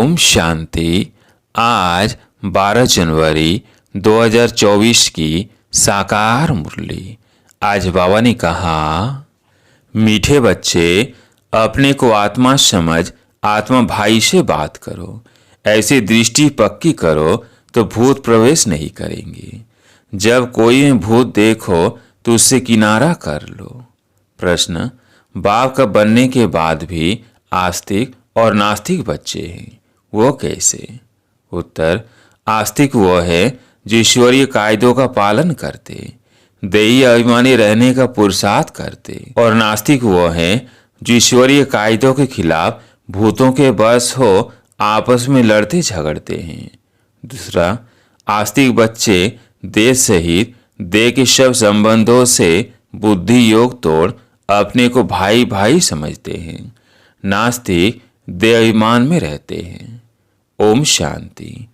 ओम शांति। आज 12 जनवरी 2024 की साकार मुरली। आज बाबा ने कहा, मीठे बच्चे, अपने को आत्मा समझ आत्मा भाई से बात करो। ऐसी दृष्टि पक्की करो तो भूत प्रवेश नहीं करेंगे। जब कोई भूत देखो तो उससे किनारा कर लो। प्रश्न, बाप का बनने के बाद भी आस्तिक और नास्तिक बच्चे हैं, वो कैसे? उत्तर, आस्तिक वो है जो ईश्वरीय कायदों का पालन करते, देही अभिमानी रहने का पुरुषार्थ करते, और नास्तिक वो है जो ईश्वरीय कायदों के खिलाफ भूतों के बस हो आपस में लड़ते झगड़ते हैं। दूसरा, आस्तिक बच्चे देह सहित देह के सब संबंधों से बुद्धि योग तोड़ अपने को भाई भाई समझते हैं। नास्तिक देह अभिमान में रहते हैं। ओम शांति।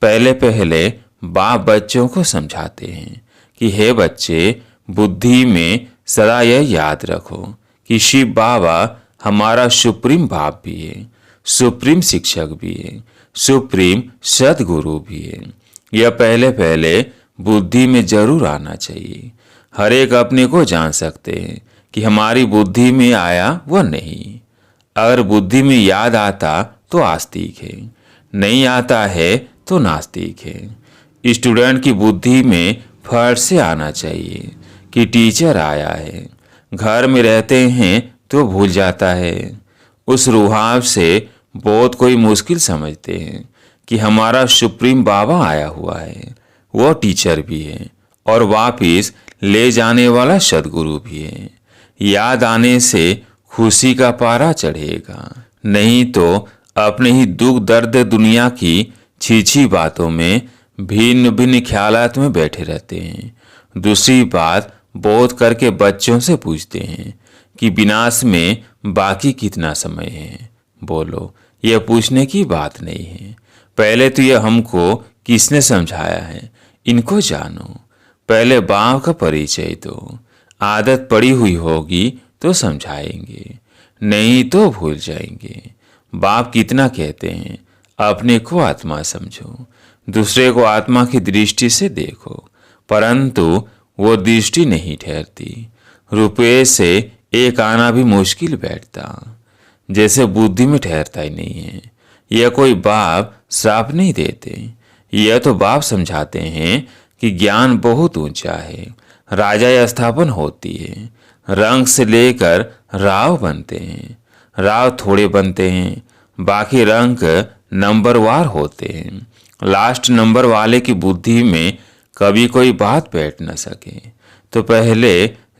पहले पहले बाप बच्चों को समझाते हैं कि हे बच्चे, बुद्धि में सदा यह याद रखो कि शिव बाबा हमारा सुप्रीम बाप भी है, सुप्रीम शिक्षक भी है, सुप्रीम सदगुरु भी है। यह पहले पहले बुद्धि में जरूर आना चाहिए। हर एक अपने को जान सकते हैं कि हमारी बुद्धि में आया वह नहीं। अगर बुद्धि में याद आता तो आस्तिक है, नहीं आता है तो नास्तिक है। स्टूडेंट की बुद्धि में फर्स्ट से आना चाहिए कि टीचर आया है। घर में रहते हैं तो भूल जाता है। उस रुहाब से बहुत कोई मुश्किल समझते हैं कि हमारा सुप्रीम बाबा आया हुआ है, वो टीचर भी है और वापिस ले जाने वाला सदगुरु भी है। याद आने से खुशी का पारा चढ़ेगा, नहीं तो अपने ही दुख दर्द दुनिया की छी बातों में भिन्न भिन्न ख्यालात में बैठे रहते हैं। दूसरी बात, बोध करके बच्चों से पूछते हैं कि विनाश में बाकी कितना समय है। बोलो, यह पूछने की बात नहीं है। पहले तो यह हमको किसने समझाया है, इनको जानो। पहले बाप का परिचय दो। आदत पड़ी हुई होगी तो समझाएंगे, नहीं तो भूल जाएंगे। बाप कितना कहते हैं, अपने को आत्मा समझो, दूसरे को आत्मा की दृष्टि से देखो, परंतु वो दृष्टि नहीं ठहरती। रुपये से एक आना भी मुश्किल बैठता, जैसे बुद्धि में ठहरता ही नहीं है। यह कोई बाप श्राप नहीं देते, यह तो बाप समझाते हैं कि ज्ञान बहुत ऊंचा है। राजा स्थापन होती है, रंग से लेकर राव बनते हैं। राव थोड़े बनते हैं, बाकी रंग नंबरवार होते हैं। लास्ट नंबर वाले की बुद्धि में कभी कोई बात बैठ न सके तो पहले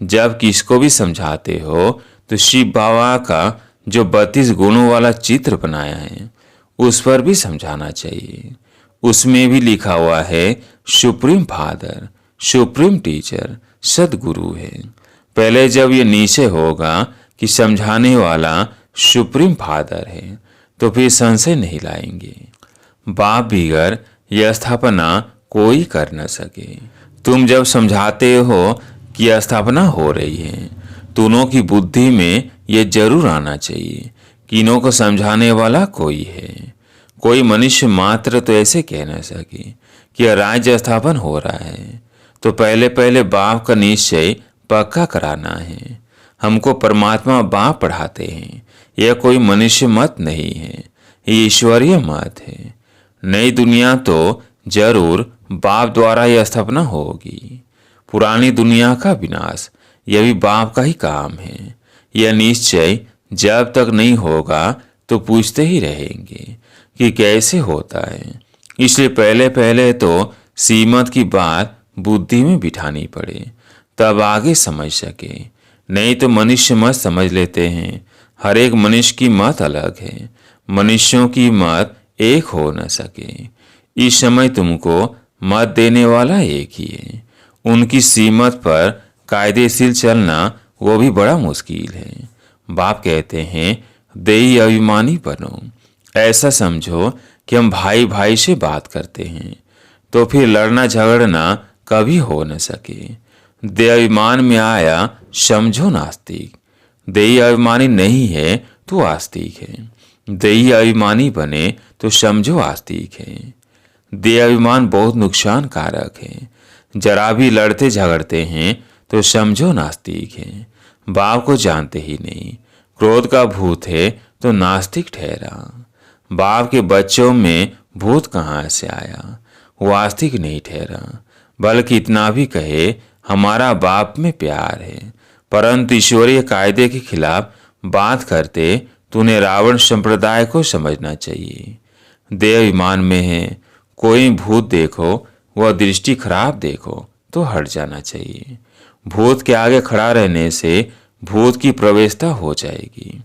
जब किसको भी समझाते हो तो शिव बाबा का जो 32 गुणों वाला चित्र बनाया है उस पर भी समझाना चाहिए। उसमें भी लिखा हुआ है सुप्रीम फादर, सुप्रीम टीचर, सदगुरु है। पहले जब ये नीचे होगा कि समझाने वाला सुप्रीम फादर है तो फिर संशय नहीं लाएंगे। बाप बिगर यह स्थापना कोई कर न सके। तुम जब समझाते हो कि यह स्थापना हो रही है, दोनों की बुद्धि में यह जरूर आना चाहिए कि इन्हों को समझाने वाला कोई है। कोई मनुष्य मात्र तो ऐसे कह न सके कि यह राज्य स्थापन हो रहा है, तो पहले पहले बाप का निश्चय पक्का कराना है। हमको परमात्मा बाप पढ़ाते हैं, यह कोई मनुष्य मत नहीं है, ये ईश्वरीय मत है। नई दुनिया तो जरूर बाप द्वारा यह स्थापना होगी। पुरानी दुनिया का विनाश यह भी बाप का ही काम है। यह निश्चय जब तक नहीं होगा तो पूछते ही रहेंगे कि कैसे होता है। इसलिए पहले पहले तो सीमत की बात बुद्धि में बिठानी पड़े, तब आगे समझ सके। नहीं तो मनुष्य मत समझ लेते हैं। हर एक मनुष्य की मत अलग है, मनुष्यों की मत एक हो न सके। इस समय तुमको मत देने वाला एक ही है। उनकी सीमत पर कायदेशीर चलना वो भी बड़ा मुश्किल है। बाप कहते हैं, देही अभिमानी बनो। ऐसा समझो कि हम भाई भाई से बात करते हैं, तो फिर लड़ना झगड़ना कभी हो न सके। देह अभिमान में आया समझो नास्तिक, देही अभिमानी नहीं है तो आस्तिक है। देही अभिमानी बने तो समझो आस्तिक है। देह अभिमान बहुत नुकसान कारक है। जरा भी लड़ते झगड़ते हैं तो समझो नास्तिक है। बाप को जानते ही नहीं, क्रोध का भूत है तो नास्तिक ठहरा। बाप के बच्चों में भूत कहाँ से आया, वो आस्तिक नहीं ठहरा। बल्कि इतना भी कहे हमारा बाप में प्यार है, परंतु ईश्वरीय कायदे के खिलाफ बात करते तूने रावण संप्रदाय को समझना चाहिए। देह अभिमान में है, कोई भूत देखो वह दृष्टि खराब देखो तो हट जाना चाहिए। भूत के आगे खड़ा रहने से भूत की प्रवेशता हो जाएगी।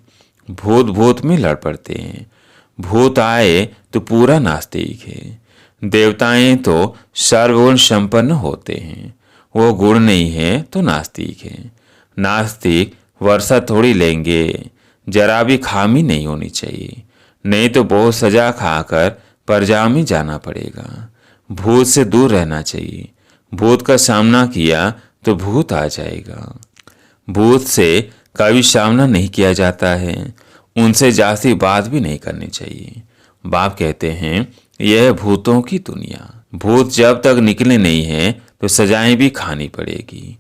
भूत भूत में लड़ पड़ते हैं। भूत आए तो पूरा नास्तिक है। देवताएं तो सर्वगुण संपन्न होते हैं, वो गुण नहीं है तो नास्तिक है। नास्तिक वर्षा थोड़ी लेंगे, जरा भी खामी नहीं होनी चाहिए, नहीं तो बहुत सजा खाकर परजा में जाना पड़ेगा। भूत से दूर रहना चाहिए। भूत का सामना किया तो भूत आ जाएगा। भूत से कभी सामना नहीं किया जाता है, उनसे जास्ती बात भी नहीं करनी चाहिए। बाप कहते हैं यह भूतों की दुनिया। भूत जब तक निकले नहीं है तो सजाएं भी खानी पड़ेगी,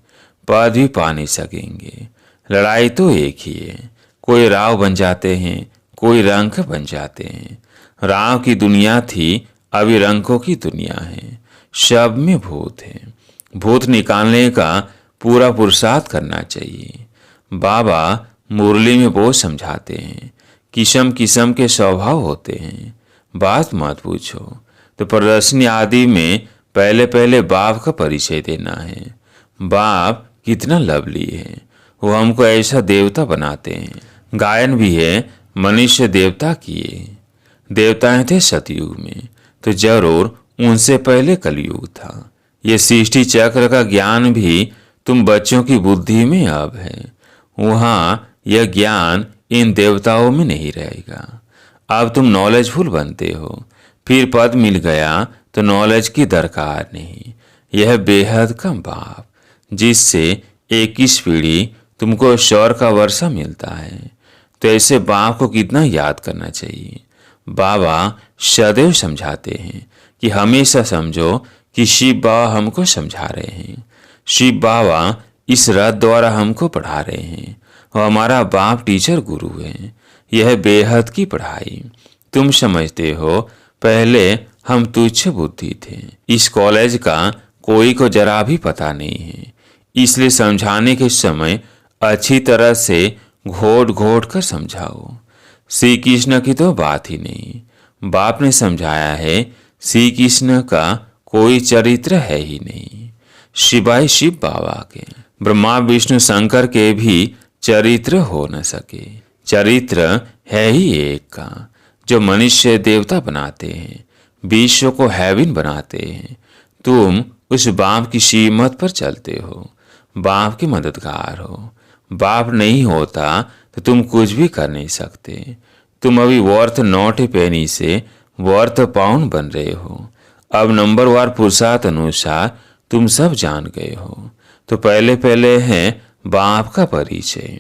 पद भी पा नहीं सकेंगे। लड़ाई तो एक ही है, कोई राव बन जाते हैं, कोई रंक बन जाते हैं। राव की दुनिया थी, अभी रंकों की दुनिया है। शब में भूत है। भूत निकालने का पूरा पुरुषार्थ करना चाहिए। बाबा मुरली में बहुत समझाते हैं, किस्म किस्म के स्वभाव होते हैं, बात मत पूछो। तो प्रदर्शनी आदि में पहले पहले बाप का परिचय देना है। बाप कितना लवली है, वो हमको ऐसा देवता बनाते हैं। गायन भी है मनुष्य देवता किए। देवताएं थे सतयुग में, तो जरूर उनसे पहले कलयुग था। ये सृष्टि चक्र का ज्ञान भी तुम बच्चों की बुद्धि में अब है। वहाँ यह ज्ञान इन देवताओं में नहीं रहेगा। अब तुम नॉलेजफुल बनते हो, फिर पद मिल गया तो नॉलेज की दरकार नहीं। यह बेहद का बाप, जिससे 21 पीढ़ी तुमको शौर का वर्षा मिलता है। तो ऐसे बाप को कितना याद करना चाहिए। बाबा सदैव समझाते हैं कि हमेशा समझो कि शिव बाबा हमको समझा रहे हैं। शिव बाबा इस रथ द्वारा हमको पढ़ा रहे हैं और हमारा बाप टीचर गुरु है। यह बेहद की पढ़ाई। तुम समझते हो पहले हम तुच्छ बुद्धि थे। इस कॉलेज का कोई को जरा भी पता नहीं है, इसलिए समझाने के समय अच्छी तरह से घोट घोट कर समझाओ। श्री कृष्ण की तो बात ही नहीं। बाप ने समझाया है श्री कृष्ण का कोई चरित्र है ही नहीं, शिवाय शिव बाबा के। ब्रह्मा विष्णु शंकर के भी चरित्र हो न सके। चरित्र है ही एक का, जो मनुष्य देवता बनाते हैं, विश्व को हेवन बनाते हैं। तुम उस बाप की सीमत पर चलते हो, बाप के मददगार हो। बाप नहीं होता तो तुम कुछ भी कर नहीं सकते। तुम अभी वर्थ नॉट पेनी से वर्थ पाउंड बन रहे हो। अब नंबरवार पुरुषार्थ अनुसार तुम सब जान गए हो। तो पहले पहले है बाप का परिचय।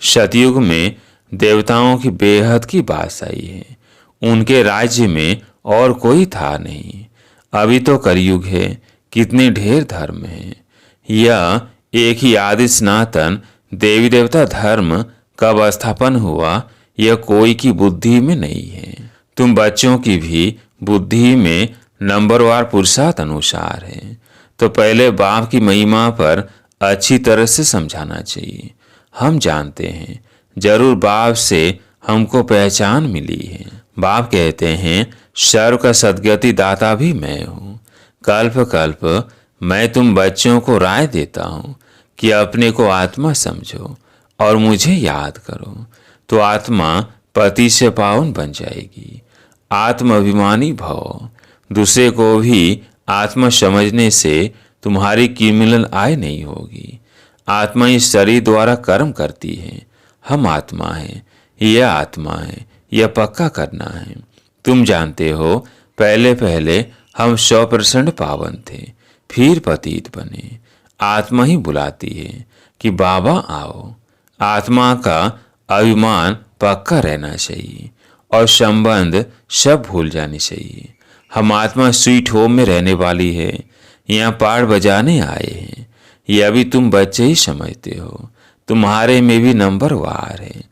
सतयुग में देवताओं की बेहद की बादशाही है। उनके राज्य में और कोई था नहीं। अभी तो कलयुग है, कितने ढेर धर्म हैं। यह एक ही आदि सनातन देवी देवता धर्म कब स्थापन हुआ, यह कोई की बुद्धि में नहीं है। तुम बच्चों की भी बुद्धि में नंबरवार पुरुषार्थ अनुसार है। तो पहले बाप की महिमा पर अच्छी तरह से समझाना चाहिए। हम जानते हैं जरूर बाप से हमको पहचान मिली है। बाप कहते हैं सर्व का सदगति दाता भी मैं हूँ। कल्प कल्प मैं तुम बच्चों को राय देता हूँ कि अपने को आत्मा समझो और मुझे याद करो, तो आत्मा पति से पावन बन जाएगी। आत्म अभिमानी भव। दूसरे को भी आत्मा समझने से तुम्हारी क्रिमिनल आय नहीं होगी। आत्मा इस शरीर द्वारा कर्म करती है। हम आत्मा है, यह आत्मा है, यह पक्का करना है। तुम जानते हो पहले पहले हम 100% पावन थे, फिर पतित बने। आत्मा ही बुलाती है कि बाबा आओ। आत्मा का अभिमान पक्का रहना चाहिए और संबंध सब भूल जाने चाहिए। हम आत्मा स्वीट होम में रहने वाली है, यहाँ पाठ बजाने आए हैं। यह भी तुम बच्चे ही समझते हो। तुम्हारे में भी नंबर वार है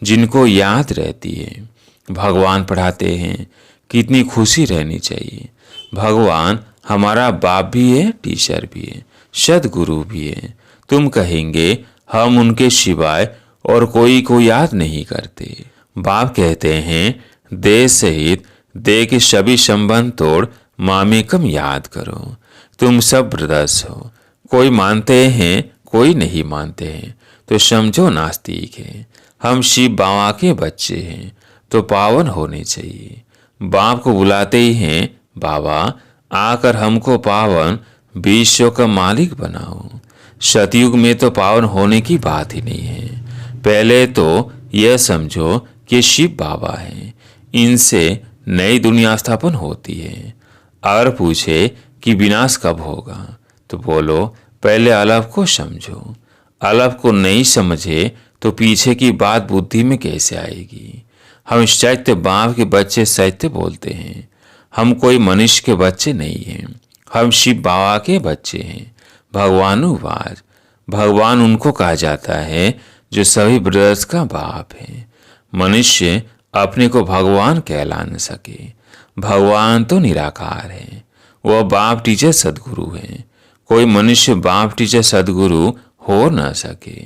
जिनको याद रहती है। भगवान पढ़ाते हैं, कितनी खुशी रहनी चाहिए। भगवान हमारा बाप भी है, टीचर भी है, सदगुरु भी है। तुम कहेंगे हम उनके सिवाय और कोई को याद नहीं करते। बाप कहते हैं देह सहित देह के सभी संबंध तोड़ मामेकम याद करो। तुम सब ब्रदर्स हो। कोई मानते हैं, कोई नहीं मानते हैं, तो समझो नास्तिक है। हम शिव बाबा के बच्चे हैं तो पावन होने चाहिए। बाप को बुलाते ही हैं, बाबा आकर हमको पावन विश्व का मालिक बनाओ। सतयुग में तो पावन होने की बात ही नहीं है। पहले तो यह समझो कि शिव बाबा हैं, इनसे नई दुनिया स्थापन होती है। अगर पूछे कि विनाश कब होगा तो बोलो पहले अलग को समझो। अलग को नहीं समझे तो पीछे की बात बुद्धि में कैसे आएगी। हम सत्य बाप के बच्चे सत्य बोलते हैं। हम कोई मनुष्य के बच्चे नहीं हैं, हम शिव बाबा के बच्चे हैं। भगवानुवाद भगवान उनको कहा जाता है जो सभी ब्रदर्स का बाप है। मनुष्य अपने को भगवान कहला न सके। भगवान तो निराकार है, वह बाप टीचर सदगुरु है। कोई मनुष्य बाप टीचर सदगुरु हो न सके।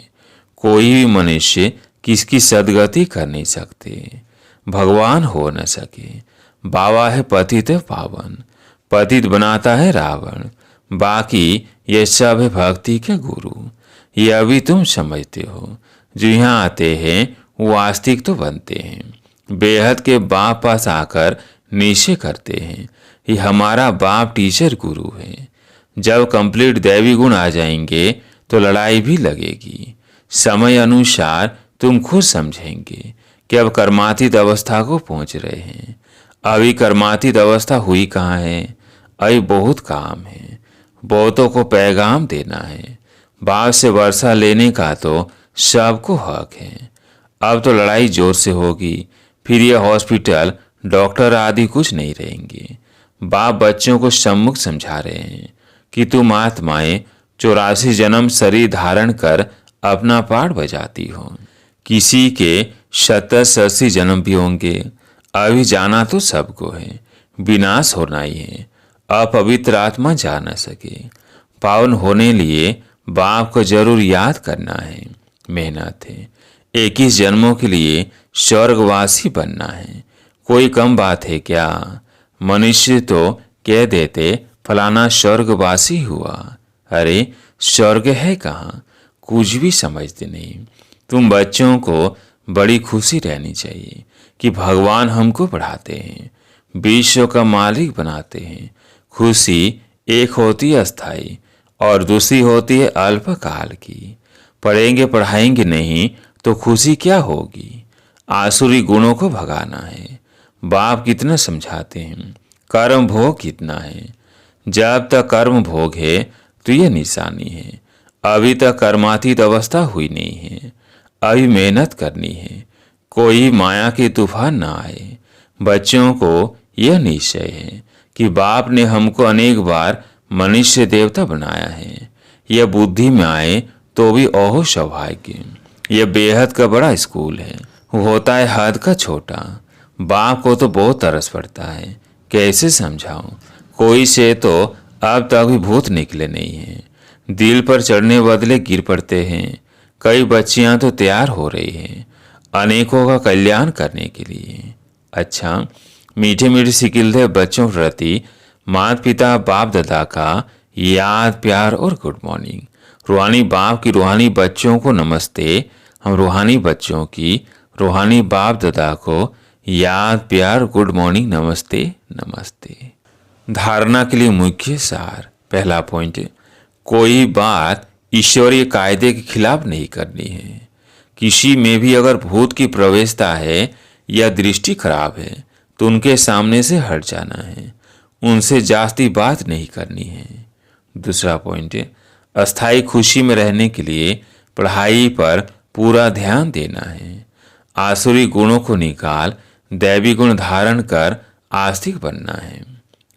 कोई भी मनुष्य किसकी सदगति कर नहीं सकते। भगवान हो न सके। बाबा है पतित पावन, पतित बनाता है रावण। बाकी ये सब है भक्ति के गुरु। यह भी तुम समझते हो। जो यहाँ आते हैं वो आस्तिक तो बनते हैं। बेहद के बाप पास आकर निश्चय करते हैं ये हमारा बाप टीचर गुरु है। जब कंप्लीट दैवी गुण आ जाएंगे तो लड़ाई भी लगेगी। समय अनुसार तुम खुद समझेंगे कि अब कर्मातीत अवस्था को पहुंच रहे हैं। अभी कर्मातीत अवस्था हुई कहाँ है। अभी बहुत काम है। बहुतों को पैगाम देना है। बाप से वर्षा लेने का तो सबको हक है। अब तो लड़ाई जोर से होगी। फिर यह हॉस्पिटल डॉक्टर आदि कुछ नहीं रहेंगे। बाप बच्चों को सम्मुख समझा रहे हैं कि तुम आत्माएं 84 जन्म शरीर धारण कर अपना पाठ बजाती हो। किसी के 70-80 जन्म भी होंगे। अभी जाना तो सबको है, विनाश होना ही है। अपवित्र आत्मा जा न सके। पावन होने लिए बाप को जरूर याद करना है। मेहनत है। 21 जन्मों के लिए स्वर्गवासी बनना है। कोई कम बात है क्या। मनुष्य तो कह देते फलाना स्वर्गवासी हुआ। अरे स्वर्ग है कहाँ, कुछ भी समझते नहीं। तुम बच्चों को बड़ी खुशी रहनी चाहिए कि भगवान हमको पढ़ाते हैं, विश्व का मालिक बनाते हैं। खुशी एक होती है अस्थाई और दूसरी होती है अल्पकाल की। पढ़ेंगे पढ़ाएंगे नहीं तो खुशी क्या होगी। आसुरी गुणों को भगाना है। बाप कितना समझाते हैं, कर्म भोग कितना है। जब तक कर्म भोग है तो यह निशानी है। अभी तक कर्मातीत अवस्था हुई नहीं है। अभी मेहनत करनी है। कोई माया के तूफान ना आए। बच्चों को यह निश्चय है कि बाप ने हमको अनेक बार मनुष्य देवता बनाया है। यह बुद्धि में आए तो भी ओहो सौभाग्य। यह बेहद का बड़ा स्कूल है, होता है हद का छोटा। बाप को तो बहुत तरस पड़ता है, कैसे समझाऊं। कोई से तो अब तक भी भूत निकले नहीं हैं। दिल पर चढ़ने बदले गिर पड़ते हैं। कई बच्चियां तो तैयार हो रही हैं अनेकों का कल्याण करने के लिए। अच्छा, मीठे मीठे सिकिलते बच्चों प्रति माता पिता बाप दादा का याद प्यार और गुड मॉर्निंग। रूहानी बाप की रूहानी बच्चों को नमस्ते। हम रूहानी बच्चों की रूहानी बाप दादा को याद प्यार गुड मॉर्निंग नमस्ते नमस्ते। धारणा के लिए मुख्य सार। पहला पॉइंट, कोई बात ईश्वरीय कायदे के खिलाफ नहीं करनी है। किसी में भी अगर भूत की प्रवेशता है या दृष्टि खराब है तो उनके सामने से हट जाना है। उनसे जास्ती बात नहीं करनी है। दूसरा पॉइंट, अस्थायी खुशी में रहने के लिए पढ़ाई पर पूरा ध्यान देना है। आसुरी गुणों को निकाल दैवी गुण धारण कर आस्तिक बनना है।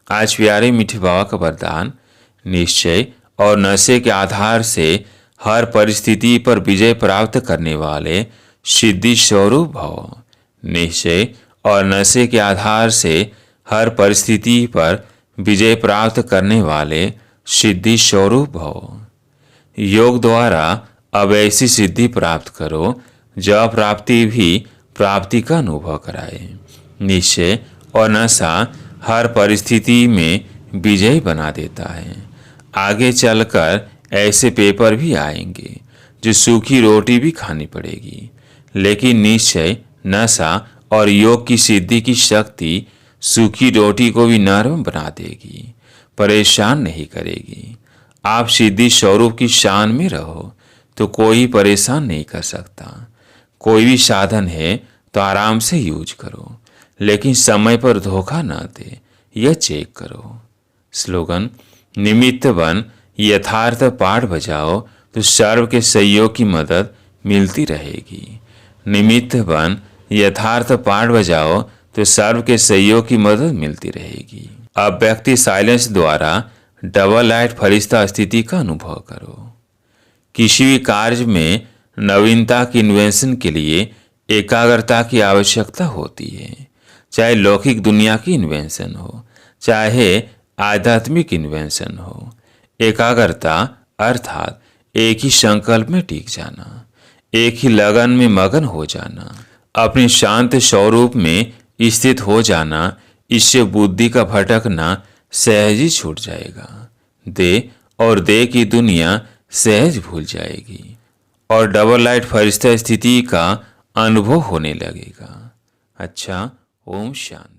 आज प्यारे मीठे बाबा का वरदान, निश्चय और नशे के आधार से हर परिस्थिति पर विजय प्राप्त करने वाले सिद्धि स्वरूप भव। निश्चय और नशे के आधार से हर परिस्थिति पर विजय प्राप्त करने वाले सिद्धि स्वरूप भव। योग द्वारा अब ऐसी सिद्धि प्राप्त करो जो प्राप्ति भी प्राप्ति का अनुभव कराए। निश्चय और नशा हर परिस्थिति में विजय बना देता है। आगे चलकर ऐसे पेपर भी आएंगे जो सूखी रोटी भी खानी पड़ेगी, लेकिन निश्चय, नशा और योग की सिद्धि की शक्ति सूखी रोटी को भी नरम बना देगी, परेशान नहीं करेगी। आप सिद्धि स्वरूप की शान में रहो तो कोई परेशान नहीं कर सकता। कोई भी साधन है तो आराम से यूज करो, लेकिन समय पर धोखा ना दे, यह चेक करो। स्लोगन, निमित्त बन यथार्थ पाठ बजाओ तो सर्व के सहयोग की मदद मिलती रहेगी। निमित्त बन यथार्थ पाठ बजाओ तो सर्व के सहयोग की मदद मिलती रहेगी। अब व्यक्ति साइलेंस द्वारा डबल लाइट फरिश्ता स्थिति का अनुभव करो। किसी भी कार्य में नवीनता की इन्वेंशन के लिए एकाग्रता की आवश्यकता होती है, चाहे लौकिक दुनिया की इन्वेंशन हो, चाहे आध्यात्मिक इन्वेंशन हो। एकाग्रता अर्थात एक ही संकल्प में टिक जाना, एक ही लगन में मगन हो जाना, अपने शांत स्वरूप में स्थित हो जाना। इससे बुद्धि का भटकना सहज ही छूट जाएगा। दे और दे की दुनिया सहज भूल जाएगी और डबल लाइट फरिश्ता स्थिति का अनुभव होने लगेगा। अच्छा, ओम शांति।